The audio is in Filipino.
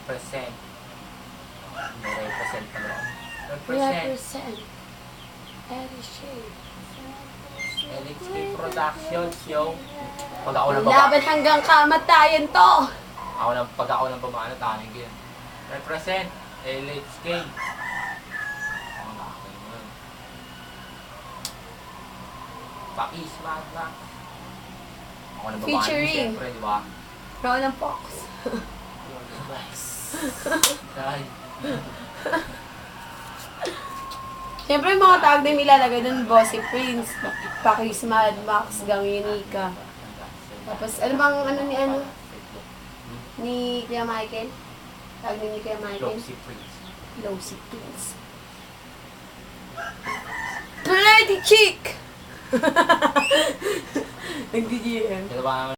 Represent. May represent pa naman. Represent. Represent. LHK. LHK Productions, yo. Pag ako ng Laban hanggang kamatayan to. Pag ako ng pamana, tanig yun. Represent. LHK. Pakis, Mad Max. Ako ng babae, Featuring. siyempre, di ba? Roland Fox. Ay. Siyempre yung mga tag din ilalagay dun, Bossy Prince, Pakis, Mad Max, Gang Unica. Tapos, ano bang ano? Ni Kuya Michael? Tag din ni Kuya Michael? Loxy Prince. Lousy Prince. Pretty chick! Nag-DGM. Ito ba